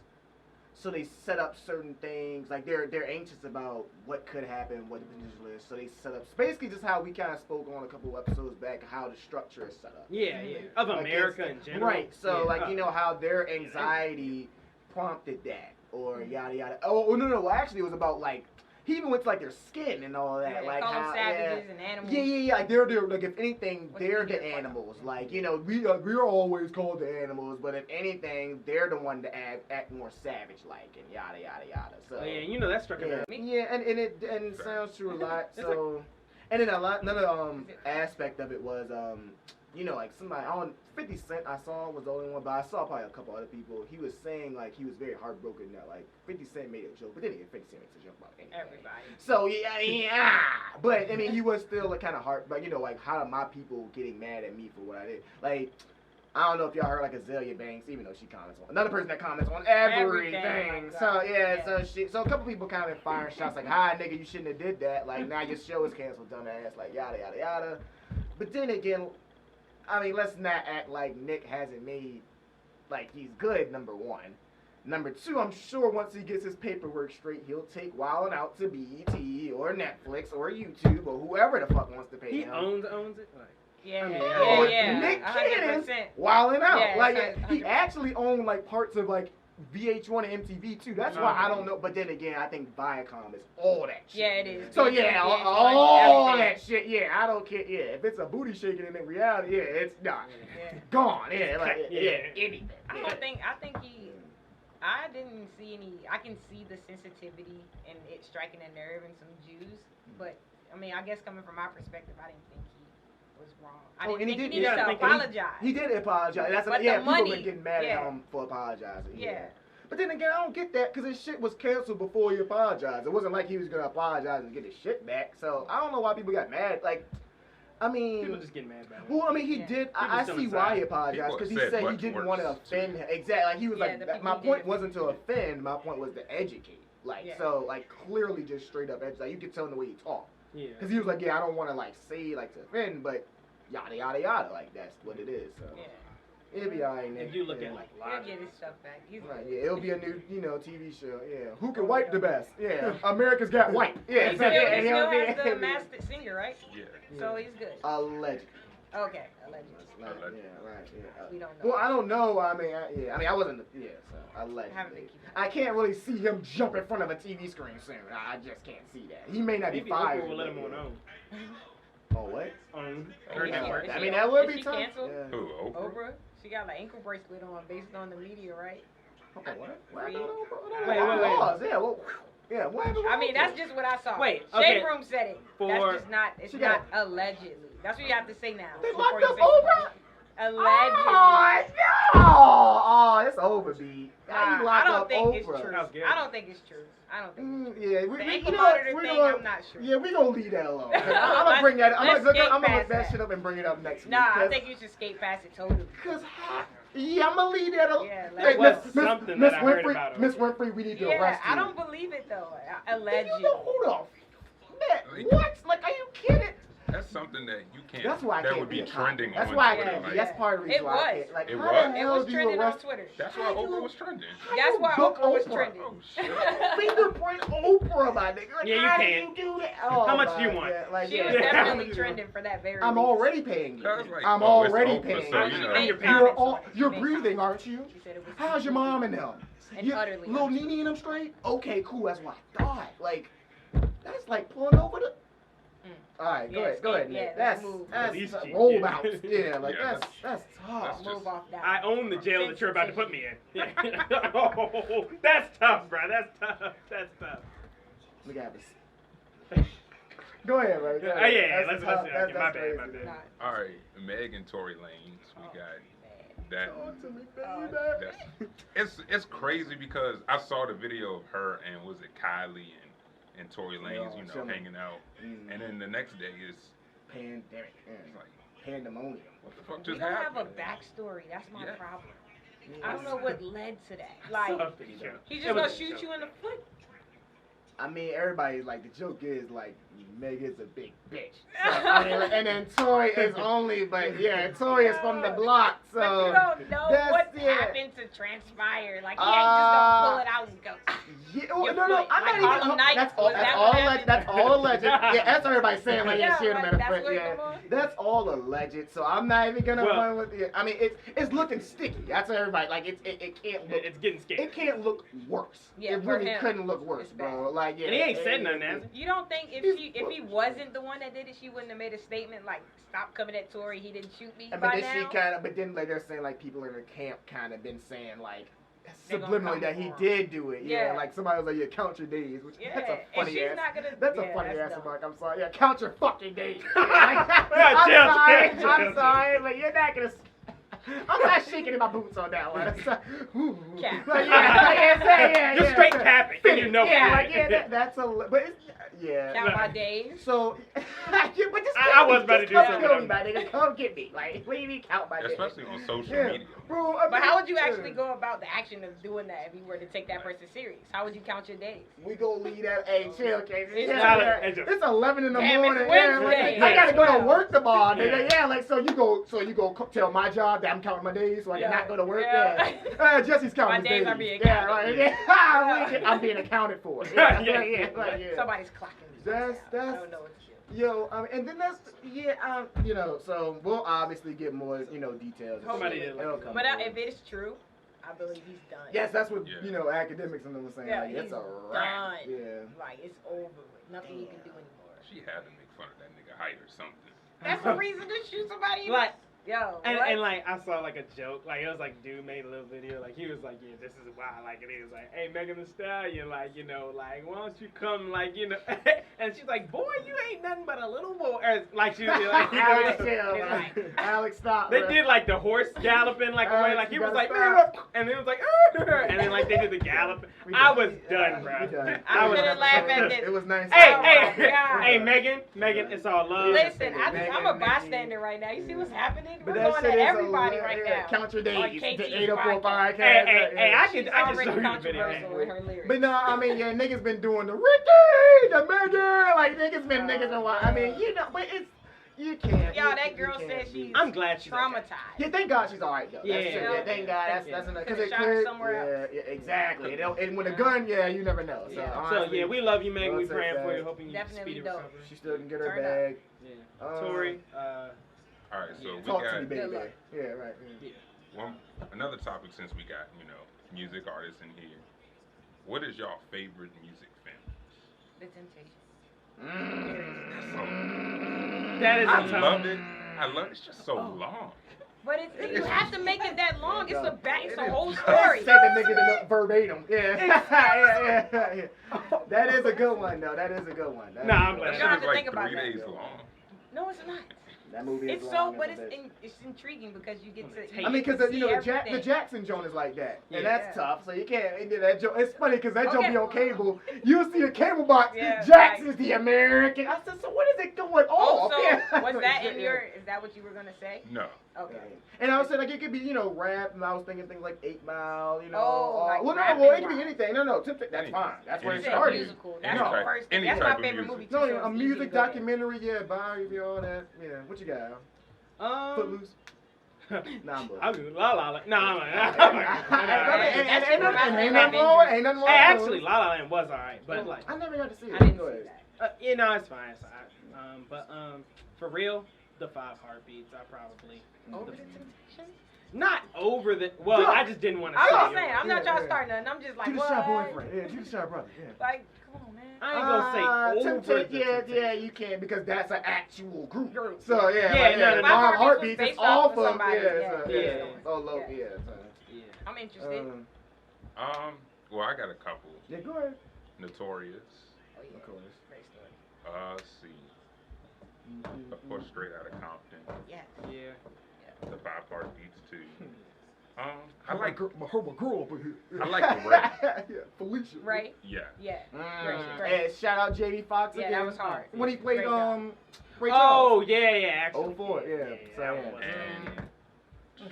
So they set up certain things, like they're anxious about what could happen, what the potential is. So they set up basically just how we kind of spoke on a couple episodes back, how the structure is set up. Yeah, of Like, America it's- in general. Right. So Yeah. you know how their anxiety prompted that, or yada yada. Oh no, well, actually it was about like he even went to like their skin and all that, Yeah, like call them how savages and animals. yeah. Like they're like if anything What they're did you the get? animals. Like we're always called the animals, but if anything they're the one to act more savage like and yada yada yada. So Oh, yeah, that struck a yeah, nerve. yeah, and it sounds true a lot. So, and then another aspect of it was like somebody on 50 Cent I saw was the only one, but I saw probably a couple other people. He was saying like he was very heartbroken that like 50 Cent made a joke, but then again 50 Cent makes a joke about anything. Everybody. So yeah, but I mean he was still like kind of heart, but like how are my people getting mad at me for what I did? Like I don't know if y'all heard like Azalea Banks, even though she comments on another person that comments on everything. Everything. So Yeah. so a couple people kind of firing shots like, "Hi nigga, you shouldn't have did that." Like now your show is canceled, dumbass. Like yada yada yada. But then again, I mean let's not act like Nick hasn't made like he's good. Number one. Number two, I'm sure once he gets his paperwork straight, he'll take Wildin' Out to BET or Netflix or YouTube or whoever the fuck wants to pay He him. owns it. Like, Yeah, I mean, yeah. Nick Cannon 100%. Wildin' Out. Yeah, like it's he 100%. actually owned like parts of like VH1 and MTV too. That's why I don't know. But then again, I think Viacom is all that shit. Yeah, it is. So Yeah, yeah, yeah, all everything. that shit. Yeah, I don't care. Yeah, if it's a booty shaking in reality, yeah, it's not Yeah. gone. Yeah, like Yeah. anything. I Yeah. don't think. I think he. I didn't see any. I can see the sensitivity and it striking a nerve in some Jews, but I mean, I guess coming from my perspective, I didn't think he was wrong. I Oh, didn't and he think did- he needed yeah, to I think apologize. He did apologize. That's But yeah. the People money, been getting mad yeah. at him for apologizing. Yeah. But then again, I don't get that because his shit was canceled before he apologized. It wasn't like he was gonna apologize and get his shit back. So I don't know why people got mad. Like, I mean, people just get mad about it. well, I mean, he Yeah. did. I People see still why he inside. apologized People because he said said he much didn't want to worse, offend too. him. Exactly. Like he was Yeah, like, the people my he point did. wasn't to offend. My point was to educate. Like, Yeah. so, like, clearly just straight up edge. Like, you could tell in the way he talked. Yeah. Because he was like, yeah, I don't want to, like, say, like, to offend, but yada, yada, yada. Like, that's what it is. So, Yeah. it'll be all right, Nick. If you look yeah. at like He'll Logic, get his stuff back. He's Right, good. yeah, it'll be a new, TV show. Yeah, who can wipe the best? Yeah, America's Got White. Yeah, He so, still, yeah, he still he'll be- has the he'll be- masked singer, right? Yeah. So he's good. Allegedly. Okay, allegedly. Like, Allegedly. yeah, right. Yeah. We don't know. Well, I don't know. I mean, I wasn't. Yeah, so Haven't been allegedly. keeping I can't really see him jump in front of a TV screen soon. I just can't see that. He may not maybe be fired. Oprah will let him but, on yeah. own. Oh, what? On Oh, her yeah. network. I mean, that would Is be she tough. canceled? Yeah. Who? Oprah? Oprah, she got an ankle bracelet on based on the media, right? Okay, what? Wait, Yeah, well, yeah, what happened with I mean, Oprah? that's just what I saw. Wait, Shade okay. Room said it. For- That's just not. It's She not got- allegedly. That's what you have to say now. They before locked you up say Oprah? something. Allegedly. Oh, no! Oh, it's over, B. How you Nah, lock I don't up think Oprah? it's true. That was good. I don't think it's true. I don't think. Yeah, The ankle monitor thing, I'm not sure. Yeah, we gonna leave that alone. I'm gonna bring that. I'm Let's gonna skate look past that that. shit up and bring it up next week. Nah, I 'cause- think you should skate past it totally. Yeah, I'm gonna leave that alone. Yeah, There was something that I heard Winfrey, about Miss Oprah. Winfrey, we need to Yeah, arrest you. I don't believe it though. You Allegedly. know, hold on. Man, what? Like, are you kidding? That's something that you can't. That's why I that can't would be a cop. trending That's on why I Twitter. can't. Like, That's part of the reason It why I was. can't. Like, It how was? the It hell was do you trending on arrest? Twitter. that's why Oprah was trending. That's why Book Oprah was Oprah. trending. Oh shit. Fingerprint Oprah, my nigga. Like, Yeah, you how do can. you do that? Oh, How much my do you want? God. Like, She yeah. was definitely trending for that very I'm reason. already paying you. I was like, I'm oh, it's already Oprah, paying so, you. you know. And you're She made paying. comments on it. You're She made breathing, comments. aren't you? She said it was How's your mom and them? And You- utterly Little untrue. Nene and them straight? Okay, cool. That's what I thought. Like, that's like pulling over the. All right, go Yeah, ahead, yeah, Nick. let's That's move. These that's cheap, roll yeah. bounce. Yeah, like Yeah, that's that's tough. just- Move off that. I own the jail that you're about to put me in. Yeah. Oh, that's tough, bro. That's tough. That's tough. We got this. Go ahead, bro. Go Yeah, ahead. yeah, That's let's tough. okay, That's my bad, my crazy. bad. Nah, All right, Meg and Tory Lanez. We got that. Talk to me, Oh, baby. It's crazy because I saw the video of her and was it Kylie and Tory Lanez, you know, chilling. hanging out, and then the next day it's Pandemic. it's like, Pandemonium. what the fuck we just don't have happened? a backstory. That's my Yeah. problem. I don't know what led to that. Like, Tough to show. he's It just was gonna a shoot show. you in the foot. I mean, everybody, like, the joke is, like, Meg is a big bitch. So, I mean, and then Tory is only, but yeah, Tory is from the block, so. But you don't know that's what it. happened to transpire. Like, he ain't just gonna pull it out and go. Yeah, Your no, foot. I'm Like not Harlem even. Nights, That's all. was That's that all. what Alleged. happened? That's all alleged. Yeah, that's everybody saying like Yeah, yeah, shoot him like, in the that's foot. where it Yeah, come on? that's all alleged. So I'm not even gonna Well- run with it. I mean, it's looking sticky. That's everybody. Like it can't look. It's getting scary. It can't look worse. Yeah, it for really him, couldn't look worse, it's bro. bad. Like yeah. And he ain't said nothing, has he? You don't think if He's- he wasn't the one that did it, she wouldn't have made a statement like, "Stop coming at Tory. He didn't shoot me." And by but then now? she kind of, but then like they're saying like people in the camp kind of been saying like They gonna subliminally come that he for him. did do it. Yeah, Yeah. like somebody was like, yeah, count your days, which Yeah, that's a and funny she's ass. not gonna. That's a yeah, funny that's ass dumb. remark. I'm sorry. Yeah, count your fucking days. Yeah, I'm chill, sorry. chill, I'm chill. sorry, but you're not gonna. I'm not shaking in my boots on that one. Cap. Like, yeah, You're straight capping, and you know yeah, it. like yeah, that's a. But it's, yeah. Count my days. So, but just I was about to do come something kill me, else. my nigga. Come get me. Like, what do you mean count my days? Especially on social Yeah, media. bro. I But mean, how would you actually go about the action of doing that if you were to take that person serious? How would you count your days? We gonna leave that. Hey, chill, Casey. It's Yeah, not- yeah. it's a- It's 11 in the Damn, it's morning. Yeah, like, Wednesday. I gotta go to Yeah. work tomorrow, nigga. Yeah. Yeah, like so you go tell my job that I'm counting my days so I Yeah. cannot go to work. Yeah. Jesse's counting My his days are being Yeah, counted. right. Yeah. I'm being accounted for. Yeah, Yeah. yeah, like, yeah. Somebody's clocking me. That's- I that's- don't know what to do. Yo, and then that's you know, so we'll obviously get more, details. Somebody did It'll like come But through. if it is true, I believe he's done. Yes, that's what Yeah. academics and them were saying. Yeah, like, it's he's a wrap. done. Yeah. Like, it's over with. Nothing you can do anymore. She had to make fun of that nigga height or something. That's a reason to shoot somebody. Like, Yo, and, what? and like I saw like a joke, like it was like dude made a little video, like he was like, yeah, this is why I like it is, like, hey Megan Thee Stallion, like like why don't you come, like and she's like, boy, you ain't nothing but a little boy, or, like she was like, Alex, It's chill, like- man. Alex, stop. they bro. did like the horse galloping like away, Alex, like he you was gotta like, stop. and then it was like, and then like they did the gallop. We I done. was done, bro. We done. I was couldn't laugh at this. It was nice. Hey, Oh hey, my God. hey, Megan, it's all love. Listen, I'm a Megan, bystander right now. You see what's happening? nigga, But we're that going shit at is everybody over. right Yeah, now. count your On days. KT's The 804 podcast. Hey, I She's can already show you the video. controversial with her lyrics. But no, I mean, yeah, niggas been doing the Ricky, the Megan, like niggas been I mean, you know, but it's you can't. Y'all, you that girl can't said be- she's I'm glad she's okay. traumatized. Yeah, thank God she's alright though. Yeah, That's true. yeah, Thank God. That's enough. Because Could've it shot her could. somewhere Yeah, exactly. And with a gun, yeah, you never know. So, Yeah. honestly, So, we love you, Megan. We I'll take praying for that. you. Hoping you Definitely speedy dope. recovery. she still can get her Turn up. bag. Yeah. Tori, All right, so Yeah. we Talk got to me, Good baby. luck. Yeah, right. another topic since we got music artists in here. What is y'all favorite music film? The Temptation. that is I a tough- love it. I love it. It's just so Oh. long. But you have to make it that long. It's it's a whole I story. said the nigga to look verbatim. Yeah. yeah. That is a good one, though. That is a good one. Nah, I'm That glad. You shit don't have is to like think about 3 that. days long. No, it's not. That movie is It's long so, but as a bitch. it's intriguing because you get to. I I mean, because see the everything. Jackson joint is like that, and Yeah. that's tough. So you can't. That joint, it's funny because that joint Okay. be on cable. You see the cable box. Yeah, Jackson's the American. I said, so what is it going off? Also, Yeah. was that in your? Is that what you were gonna say? No. Okay. And I was saying like it could be rap, and I was thinking things like 8 Mile, Oh, like well, rap no, well, and it could be rap. anything. No, that's Anything. fine. That's where Any it You said started. musical. That's Any the type- first. any That's type my of favorite music. movie too. No, so a it's easy to music go there. documentary, yeah, biography, all that. Yeah, what you got? Footloose. Nah, I'm I'll do La La Land. No, I'm like, Ain't nothing wrong with it. Hey, actually, La La Land was alright, but like, I never got to see it. I didn't Go see ahead. that. it's fine. It's alright. But for real, the 5 Heartbeats are probably Over the Temptations? not over the. Well, Yeah. I just didn't want to I'm say just it. saying. I'm not Yeah, trying to yeah. start nothing. I'm just like, Judas what? Shy boyfriend. Yeah, Judas Shy brother. Yeah. Like, come on, man. I ain't gonna say over the yeah, Temptations. you can because that's an actual group. Group. So yeah, Yeah, like, no, no, no. Five Heartbeats Heartbeats was is based off off of of somebody, yeah, yeah. so low, Yeah. yeah. So, Yeah. I'm interested. Well, I got a couple. yeah, go ahead. Notorious. Oh yeah. Of course. Great story. Let's see. Of course, Straight Outta Compton. Yes. Yeah. The 5 Heartbeats too. I like my girl over here. I like the rap. Yeah, Felicia. Right? Yeah. Yeah. Mm. Great. And shout out JD Fox Yeah, again. that was hard. When he played Great job. Ray Oh Charles. yeah, actually. 04, yeah. So, that yeah. one was- And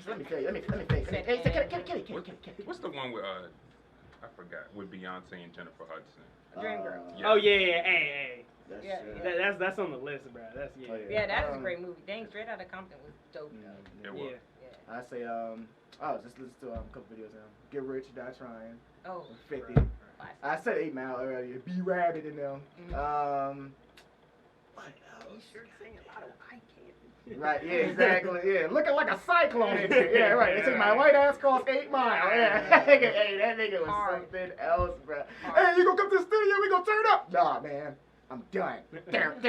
Let me tell you. Hey, get what's the one with I forgot with Beyonce and Jennifer Hudson? Dream Girl. Yeah. Oh yeah. Hey. Yeah. That's on the list, bro. That's yeah. Oh, Yeah, that was a great movie. Dang, Straight Outta Compton was dope though. It Yeah. was. Yeah. I say just listen to a couple videos now. Get Rich, Die Trying. Oh. 50. Classic. I said 8 Mile earlier. Be Rabbit in them. What You else? sure sing a lot of white kids. Right, yeah, exactly. Yeah, looking like a cyclone and shit. Yeah, right. They take my white ass across 8 Mile. Yeah, hey, that nigga was Hard. something else, bro. Hard. Hey, you gonna come to the studio? We gonna turn up? Nah, man. I'm done. Damn.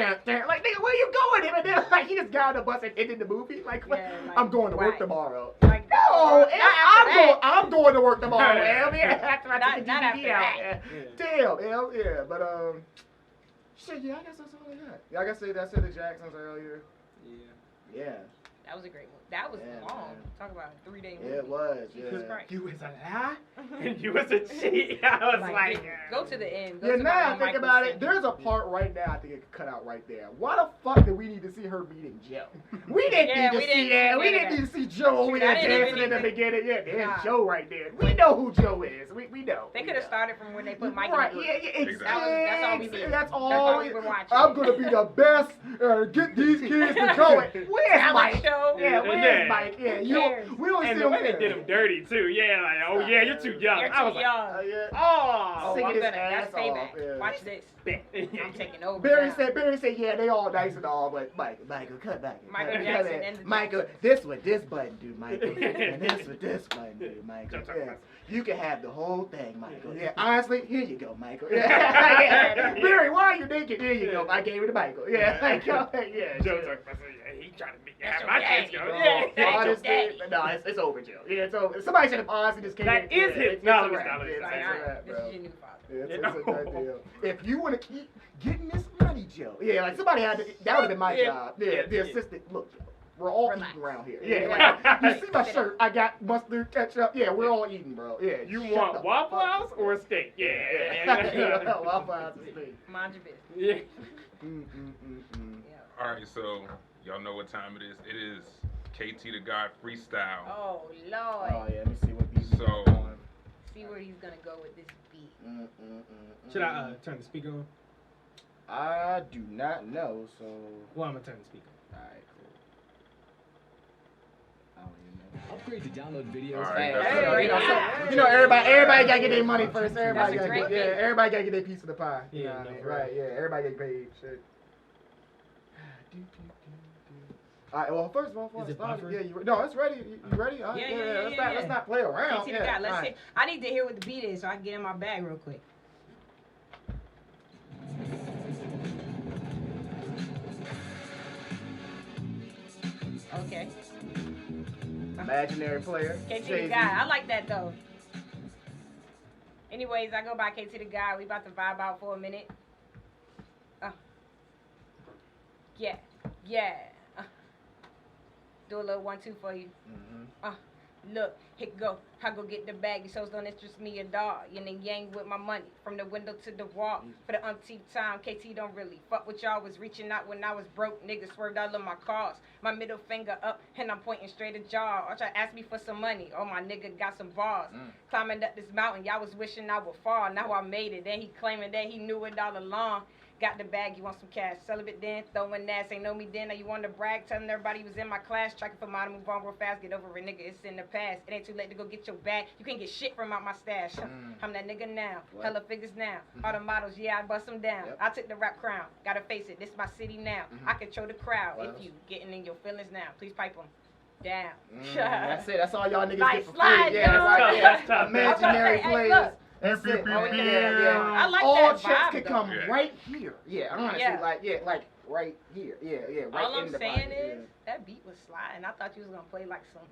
Like, nigga, where you going? And then, like, he just got on the bus and ended the movie. Like, what? Yeah, like, I'm going to work why? tomorrow. Like, No, not I'm going to work tomorrow, Em. Yeah, after I take the Not after DVD out. that. Yeah. Damn, Em, yeah. But, shit, yeah, I guess that's all I got. Yeah, like I said, the Jacksons earlier. Yeah. Yeah. That was a great movie. That was Yeah, long. man. Talk about a 3-day movie. Yeah, it was. Jesus Yeah. Christ. You was a lie and you was a cheat. I was like, go to the end. Go Yeah, to now I my think Michael about it, Cera. there's a part right now I think it could cut out right there. Why the fuck did we need to see her meeting Joe? We didn't Yeah, need we to didn't see that. see We none didn't of need to see Joe over Shoot, there I didn't dancing even in the even- beginning. Yeah, there's Nah. Joe right there. We know who Joe is. We know. They We could have know. started from when they put Mike Right, in the yeah, group. yeah, Exactly. That's all we need. That's all. That's all we were watching. I'm gonna be the best. Get these kids to go. Where's Talent Mike? show. Yeah, where's Yeah. Mike? Yeah, Who you. cares? We only and see the him way they there. did him dirty too. Yeah, like, oh yeah, you're too young. You're I was too like, young. Yeah. oh, Singing I'm his gonna. ass That's payback. off, yeah. Watch this. I'm taking over. Barry now. said, yeah, they all nice and all, but Michael, cut back. Michael Cut Jackson back. and the Michael, Jacksons. this what this button do, Michael, and this what this button do, Michael. Yeah. You can have the whole thing, Michael. Yeah, honestly, here you go, Michael. Yeah. Barry, why are you naked? Here you go. I gave it to Michael. Yeah, yeah. Joe's like, he trying to make That's my your kids daddy, go. bro. Yeah. That's your Honestly, daddy. no, it's over, Joe. Yeah, it's over. Somebody should have honestly just came That in. is Yeah, his- it's no, a let me wrap. stop, let me It's stop. a Like, wrap, this bro. is your new father. It's a good deal. If you want to keep getting this money, Joe. Yeah, like somebody had to. That would have been my Yeah. job. Yeah, Yeah, the yeah. assistant. Look, Joe, we're all Relax. eating around here. Yeah. Yeah, like, you see my shirt? I got mustard, ketchup. Yeah, we're all eating, bro. Yeah, You shut want the Waffle fuck House up. or a steak? Yeah. Yeah, Waffle House is big. Mind your business. Yeah. Mm. Yeah. All right, so y'all know what time it is. It is KT the God freestyle. Oh Lord. Oh yeah, let me see what beat. So- he's on. See where he's gonna go with this beat. Should I turn the speaker on? I do not know. So. Well, I'm gonna turn the speaker. Alright, cool. I don't even know. Upgrade to download videos. All right, Hey, that's hey, enough. you know, so, you know, everybody gotta get their money first. Everybody That's a gotta great get, beat. everybody gotta get their piece of the pie. You Yeah, know what I no, mean? for Right? real. Yeah, everybody get paid. Shit. All right. Well, first of all, before Is I it start, buffering? yeah, no, it's ready. You ready? All right, Yeah. Let's not play around. KT the Yeah, God. Let's all see. right. I need to hear what the beat is so I can get in my bag real quick. Okay. Imaginary player. KT the Jay-Z. God. I like that though. Anyways, I go by KT the God. We about to vibe out for a minute. Yeah. Do a little 1-2 for you. Look, hit go. I go get the bag. These hoes don't interest me at all. Yin and yang with my money. From the window to the wall. For the umpteenth time, KT don't really fuck with y'all. Was reaching out when I was broke. Niggas swerved all of my cars. My middle finger up and I'm pointing straight at y'all. Or try to ask me for some money. Oh, my nigga got some bars. Climbing up this mountain, y'all was wishing I would fall. Now I made it. Then he claiming that he knew it all along. Got the bag, you want some cash. Celibate then, throwing ass, ain't know me then. Now you want to brag, telling everybody you was in my class. Tracking for mine, move on real fast, get over it, nigga, it's in the past. It ain't too late to go get your bag. You can't get shit from out my stash. I'm that nigga now, What? hella figures now. All the models, yeah, I bust them down. Yep. I took the rap crown, gotta face it, this my city now. I control the crowd. What If else? you getting in your feelings now, please pipe them down. That's it. That's all y'all niggas Like get for slide, free. Yeah, dog. right, yeah. That's tough. Imaginary Hey, players. look. That's it. Pew, Oh, pew, yeah. I like All that checks vibe, could though. come Yeah. right here. Yeah, honestly, Yeah. like right here. Yeah, right All in I'm the saying pocket. is, that beat was sliding. I thought you was gonna play like some.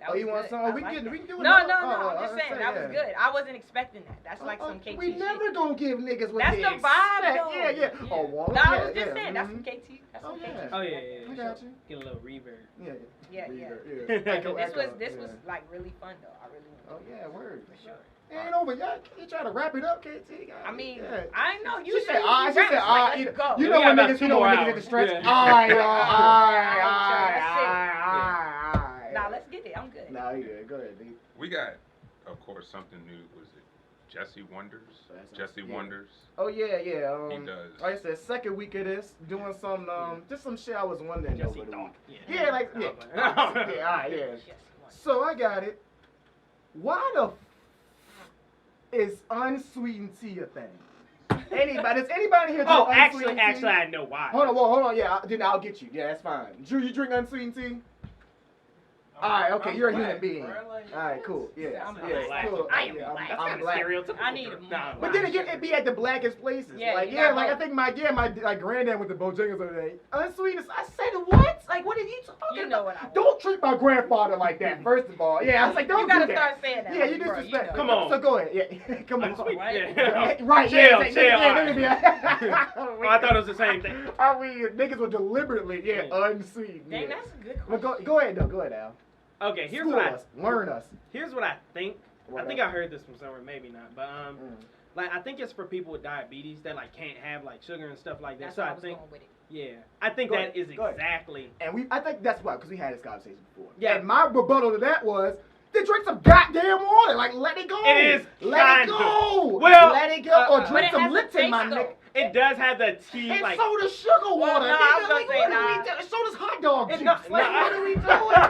That Oh, was you want good. some? I We like can that. do it. No, now. I'm just I saying say, that was yeah. good. I wasn't expecting that. That's like some KT We shit. never gonna give niggas what That's they the vibe, expect. though. Yeah. Oh, well, No, yeah, I was just yeah. saying that's some Mhm. KT. That's Oh, some yeah. KT. Oh, yeah. I got you. Get a little reverb. Yeah. Yeah. Reverb, Yeah. Echo, This echo, was like really fun though. I really Oh enjoyed yeah, word. it for sure. It ain't over yet. You try to wrap it up, KT. I mean, yeah. I know you She should. said, "Ah." She said, "Ah." Let's go. You We know got when about niggas, 2 you know more when niggas get the hours. stretch. Yeah. Alright, Nah, let's get it. I'm good. Nah, you good. Go ahead, D. We got, of course, something new. Was it Jesse Wonders? Jesse yeah. Wonders. Oh yeah. He does. Like I said, second week of this, doing some just some shit I was wondering Jesse over the Dog. week. Yeah, like yeah. Yeah, alright, yeah. Yes, one. So I got it. Why the is unsweetened tea a thing? Anybody? Does anybody here drink Oh, unsweetened tea? actually, I know why. Hold on. Yeah, then I'll get you. Yeah, that's fine. Drew, you drink unsweetened tea? All right, okay, you're a human being. All right, cool. Yeah, I'm yeah, black. cool. I am Yeah, black. That's I'm kind of black. stereotypical. I need Drew. more. Nah, But then again, it be at the blackest places. Yeah, like you yeah, got like I both. think my granddad went to Bojangles the other day. Unsweetened. I said what? Like what are you talking You about? know what I want. Don't treat my grandfather like that. First of all, yeah, I was like, don't You gotta do that. start saying that. Yeah, like, you bro, disrespect. know. Come on. So go ahead. Yeah, come on. Unsweet. Right? Yeah. Right. Chill, yeah, chill, Yeah, alright. yeah, Oh, I thought it was the same thing. I mean, niggas would deliberately, Yeah. unsweetened. Dang, Yeah. that's a good But question. go ahead though. Go ahead, Al. Okay, here's School what I us. Learn us. here's what I think. What I think up? I heard this from somewhere, maybe not, but like I think it's for people with diabetes that like can't have like sugar and stuff like that. That's So where I I was think, going with it. yeah, I think Go that ahead, is go ahead. exactly. And I think that's why, because we had this conversation before. Yeah. And my rebuttal to that was, then drink some goddamn water. Like, let it go. It is Let it kinda. go. Well, let it go. Or but drink it some has a Lipton, my taste, nigga. though. It does have the tea And like. so does sugar water. no, I was nigga. gonna Like, say, what nah. are we doing? So does hot dog It's juice. not- Like, nah. what are we doing?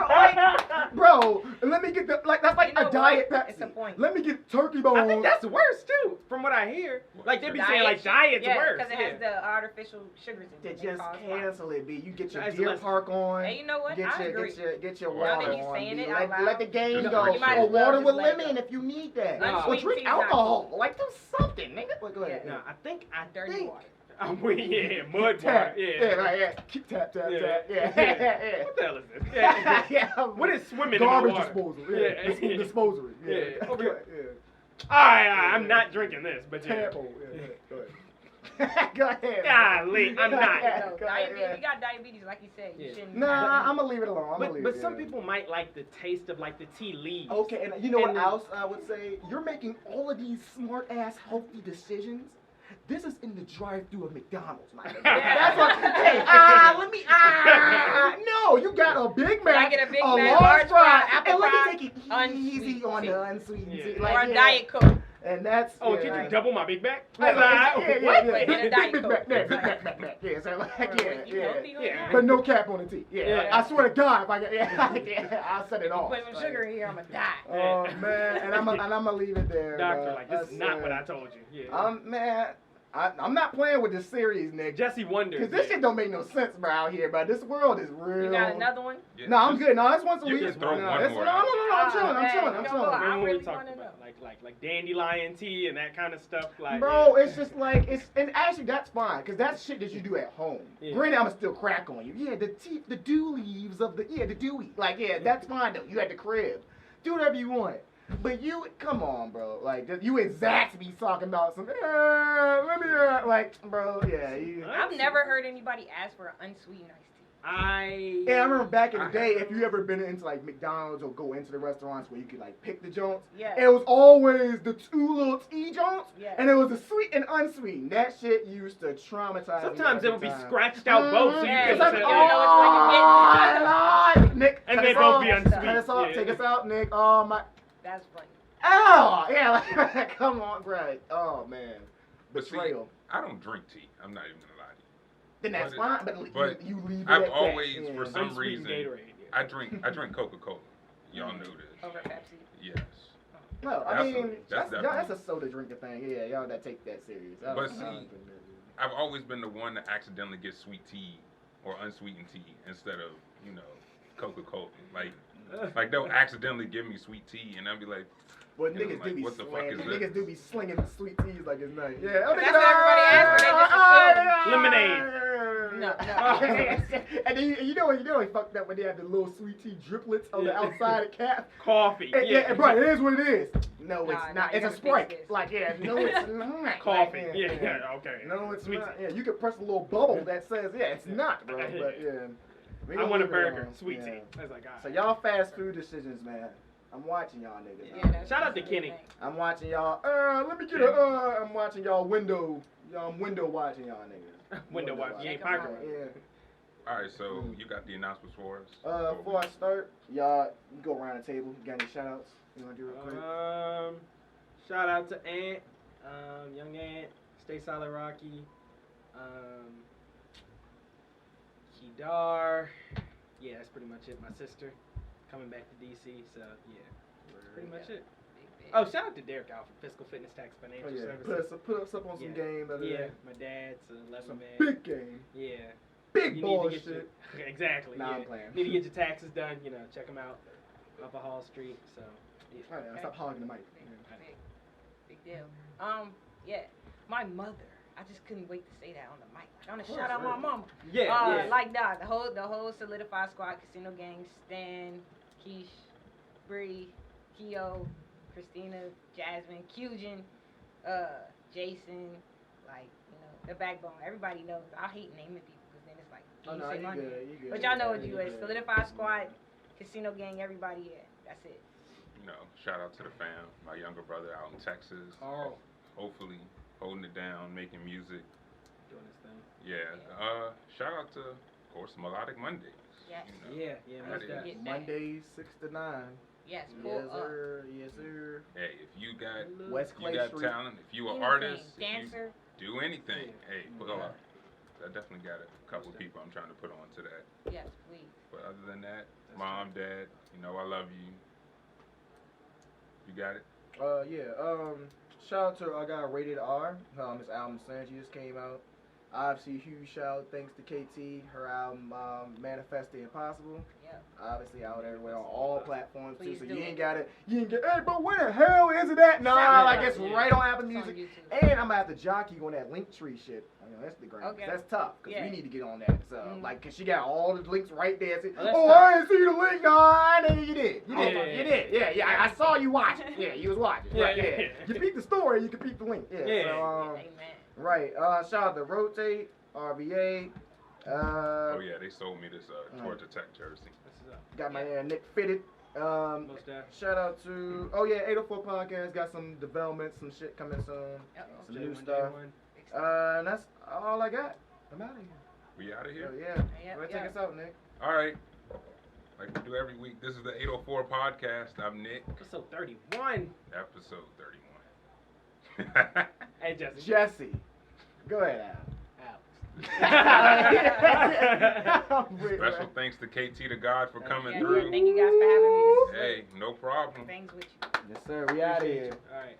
Like, bro, let me get that's like You know a diet what? Pepsi. It's a point. Let me get turkey bones. I think that's worse too, from what I hear. Like they be saying like diet's worse. because it has the artificial sugars in To it. just cancel it, B. You get your It's Deer less- Park on. Hey, you know what? Get I your, agree. get your Now water that he's on. saying B. it out Let the loud, game you go. might as Or well water just with let it lemon go. if you need that. Unsweetened Or drink tea's not alcohol. Like do something, nigga. But go ahead. No, I think Dirty think- water. yeah, mud Tap. water. Yeah. Yeah, right, yeah. Keep tap, tap, Yeah. tap. Yeah. Yeah. What the hell is this? Yeah. Yeah. What is swimming Garbage in the water? disposal. Yeah. Yeah. Disposery. Yeah. Yeah. Go ahead, yeah. All right, I'm not drinking this, but yeah. Tampo. Yeah. Go ahead. Go ahead. Golly, I'm not. Yeah, No, go ahead, diabetes, yeah. you got diabetes, like you said. You Yeah. shouldn't. Nah, I'm gonna leave it alone. I'm gonna leave But it. some yeah. people might like the taste of like the tea leaves. Okay, and you know And what then- else I would say? You're making all of these smart ass healthy decisions, This is in the drive-thru of McDonald's, my nigga. Yeah. That's what. Hey, let me. No, you got a Big Mac, I get a Big Mac, large large fry, fry, apple and let pie, me take it easy unsweet on tea. the unsweetened Yeah. tea. Or Like, a Diet Coke. And that's. Oh, yeah, can you like- double my Big Mac? Yeah, What? yeah. And a Diet Big Coke. Mac, Big Mac. Yeah, so like, You healthy right Yeah. now? But no cap on the tea. Yeah, Yeah. like, I swear to God, if I get, yeah, I'll set it off. Put some sugar in here, I'm gonna die. Oh man, and I'm gonna leave it there. Doctor, bro. like, this is not what I told you. Yeah. Man, I'm not playing with this series, Nick. Jesse Wonders. Cause this shit don't make no sense, bro, out here, bro. This world is real. You got another one? Yeah, No, I'm just- good. No, that's once a You week. can throw no, one it's- more no, out. I'm chilling. I'm man, chilling. I'm go chilling. on. I Remember when really we talked wanna about like dandelion tea and that kind of stuff? Like, Bro, yeah. it's just like and actually that's fine, cause that's shit that you do at home. Yeah. Granted, I'ma still crack on you. Yeah, the dew leaves of the dewy. Like, yeah, that's fine though. You at the crib, do whatever you want. But you, come on, bro. Like, you and Zax be talking about some. Let me like, bro. Yeah, you. I've never heard anybody ask for an unsweetened iced tea. Yeah, I remember back in the day, if you ever been into like McDonald's or go into the restaurants where you could like pick the joints, Yeah. it was always the two little tea joints, Yeah. and it was the sweet and unsweet. That shit used to traumatize Sometimes me it would be every time. scratched out both, so you Yeah, can it's like, say, you don't know which one you're Oh, Lord, Nick, And cut they us both off. be unsweet, Cut us off, yeah. take us out, Nick. Oh my, That's funny. oh yeah, like, come on, bro. Oh man, But see, betrayal. I don't drink tea. I'm not even gonna lie to you. Then that's but- fine, but you leave it I've at that. always, Yeah. for some Unsweetened reason, Gatorade. Yeah. I drink Coca-Cola. Y'all know this. Over Pepsi. Yes. No, I That's mean, a- that's that's definitely- a soda drinking thing. Yeah, y'all that take that serious. I But don't- I see, don't think that- I've always been the one to accidentally get sweet tea or unsweetened tea instead of, Coca-Cola. Like they'll accidentally give me sweet tea and I'll be like, Well, And niggas I'm do like, be what the fuck slanging. is this? Niggas do be slinging sweet teas like it's nice. Yeah, oh, That's nigga, what everybody asks for, they just assume. Lemonade. No. And then you know what fucked up when they have the little sweet tea driplets on the Yeah. outside of the cap. Coffee. Yeah, bro, it is what it is. No, Nah, it's nah, not. you It's a gotta fix Sprite. this. Like, yeah, no, it's not. Coffee. Like, Yeah, okay. No, it's Sweet not. tea. Yeah, you can press a little bubble that says, yeah, it's not, bro. But yeah. We I gonna want a leave it burger. alone. Sweet Yeah. tea. I was like, all So right. y'all fast food decisions, man. I'm watching y'all niggas. Yeah, that's- Shout out that's to a good Kenny. thing. I'm watching y'all. Let me get I'm watching y'all window. I'm window watching y'all niggas. Window watch. You ain't Check 'em pirate. out. Yeah. all right, so you got the announcements for us? Before I start, y'all you go around the table. You got any shout outs you want to do real quick? Shout out to Ant, young Ant, Stay Solid Rocky, Kedar. Yeah, that's pretty much it. My sister coming back to DC, so yeah, that's pretty much it. Big, big. Oh, shout out to Derek Alford, Fiscal Fitness Tax Financial Oh yeah. Services. Put us up on some Yeah. game. the other Yeah, day. my dad's a 11 Some man. big game. Yeah. Big You ball need to shit. get your, exactly. Nah, yeah. I'm playing. Need to get your taxes done. Check them out up a Hall Street. So yeah. Oh, yeah, stop hogging the mic. Big, big deal. Yeah, my mother. I just couldn't wait to say that on the mic. I want to shout out my mama. Yeah, yeah. Like that, the whole Solidified Squad, Casino Gang, Stan, Keish, Bree, Keo, Christina, Jasmine, Cujin, Jason, the backbone. Everybody knows. I hate naming people because then it's like, Oh you no, say you my good. name. You good. But y'all know what you good. is. Solidified Squad, Casino Gang, everybody, yeah. That's it. Shout out to the fam, my younger brother out in Texas. Carl Hopefully holding it down, making music. doing his thing. Yeah. Shout out to, of course, Melodic Mondays. Yes. Yeah, That most is- definitely. Get that. Mondays 6 to 9. Yes, pull Yes up. sir. Yes sir. Hey, if you got West Clay you got Street. talent, if you an Anything. artist, if Dancer. you do anything, hey, pull Yeah. up. I definitely got a couple people I'm trying to put on to that. Yes, please. But other than that, mom, dad, I love you. You got it? Yeah. Shout out to I got Rated R. His album Sanji just came out. Obviously, huge shout out thanks to KT. Her album Manifest the Impossible. Yep. Obviously out everywhere on all platforms too. Please So do you it. ain't got it. You ain't get. Hey, but where the hell is it at? Nah, Sound like it it's out, yeah. right on Apple It's on Music. YouTube. And I'm gonna have to jockey on that Linktree shit on Instagram. 'Cause Okay. That's tough. Cause Yeah. we need to get on that. So Mhm. cause she got all the links right there. Oh, that's Oh, tough. I didn't see the link. No, I didn't. You did. You did. Yeah. You did. Yeah. I saw you watching. Yeah, you was watching. Yeah, Right, yeah, yeah. yeah. You peep the story. You can peep the link. Yeah. Yeah. So, Amen. right. Shout out to Rotate, RVA. Oh yeah, they sold me this Georgia Tech jersey. This is up. Got my Nick Fitted. Most definitely. Shout out to 804 Podcast. Got some development, some shit coming soon. Uh-oh. Some new stuff. That's all I got. I'm out of here. We out of So, here? yeah. Yep, Go ahead, yep. take us out, Nick. All right. Like we do every week. This is the 804 podcast. I'm Nick. Episode 31. Episode 31. Hey, Jesse. Jesse. Go ahead, Out. Special thanks to KT the God for coming Yeah, through. thank you guys for having me. This is Hey, no problem. things with you. Yes, sir. We out of Appreciate here. you. All right.